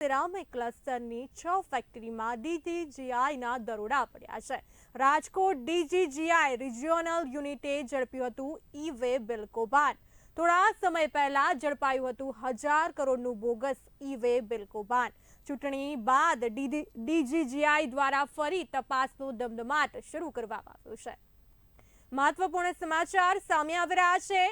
Ceramic ક્લસ્ટરની 6 ફેક્ટરીમાં ડીજીજીઆઈના દરોડા પડ્યા છે। રાજકોટ ડીજીજીઆઈ રિજિયોનલ યુનિટે ઝડપ્યું હતું ઈ-વે બિલ કૌભાંડ। થોડા સમય પહેલા ઝડપાયું હતું 1000 કરોડનું બોગસ ઈ-વે બિલ કૌભાંડ। ચૂંટણી બાદ ડીજીજીઆઈ દ્વારા ફરી તપાસનો ધમધમાટ શરૂ કરવામાં આવ્યો છે। મહત્વપૂર્ણ સમાચાર સામે આવી રહ્યા છે।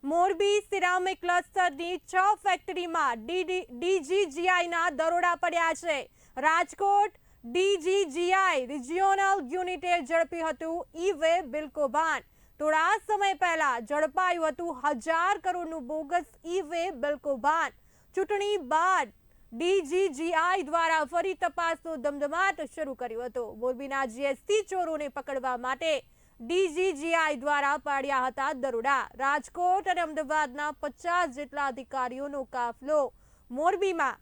મોરબી સિરામિક ક્લસ્ટરની 6 ફેક્ટરીમાં ડીજીજીઆઈના દરોડા પડ્યા છે। રાજકોટ ડીજીજીઆઈ રિજિયોનલ યુનિટે ઝડપ્યું હતું ઈ-વે બિલ કૌભાંડ। થોડા સમય પહેલા ઝડપાયું હતું 1000 કરોડનું બોગસ ઈ-વે બિલ કૌભાંડ। ચૂંટણી બાદ ડીજીજીઆઈ દ્વારા ફરી તપાસનો ધમધમાટ શરૂ કર્યો હતો। મોરબીના જીએસટી ચોરોને પકડવા માટે ડીજીજીઆઈ દ્વારા પાડ્યા હતા દરોડા। રાજકોટ અને અમદાવાદના 50 જેટલા અધિકારીઓનો કાફલો મોરબીમાં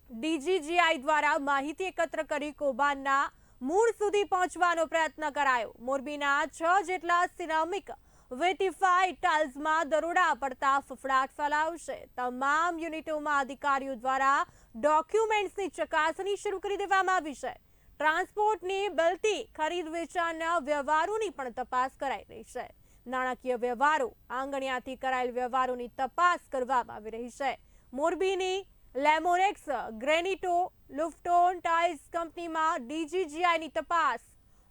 ડીજીજીઆઈ દ્વારા માહિતી એકત્ર કરી કૌભાંડના મૂળ સુધી પહોંચવાનો પ્રયત્ન કરાયો। મોરબીના 6 જેટલા સિરામિક વેટીફાઈડ ટાઇલ્સમાં દરોડા પડતા ફફડાટ ફેલાયો છે। તમામ યુનિટોમાં અધિકારીઓ દ્વારા ડોક્યુમેન્ટ્સની ચકાસણી શરૂ કરી દેવામાં આવી છે। ટ્રાન્સપોર્ટની બલતી ખરીદ વેચાણના વ્યવહારોની પણ તપાસ કરાઈ રહી છે। નાણાકીય વ્યવહારો આંગણિયાથી કરાયેલ વ્યવહારોની તપાસ કરવામાં આવી રહી છે। મોરબીની લેમોરેક્સ ગ્રેનિટો લુફ્ટોન ટાઇલ્સ કંપનીમાં ડીજીજીઆઈની તપાસ।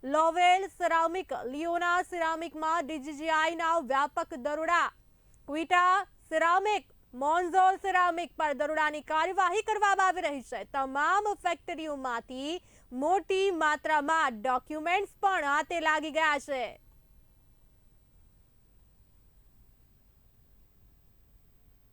લોવેલ સિરામિક લિયોના સિરામિકમાં ડીજીજીઆઈના વ્યાપક દરોડા। ક્વિટા સિરામિક મોન્ઝોલ સિરામિક પર દરોડાની કાર્યવાહી કરવામાં આવી રહી છે। તમામ ફેક્ટરીઓમાંથી મોટી માત્રામાં ડોક્યુમેન્ટ્સ પણ હાથે લાગી ગયા છે।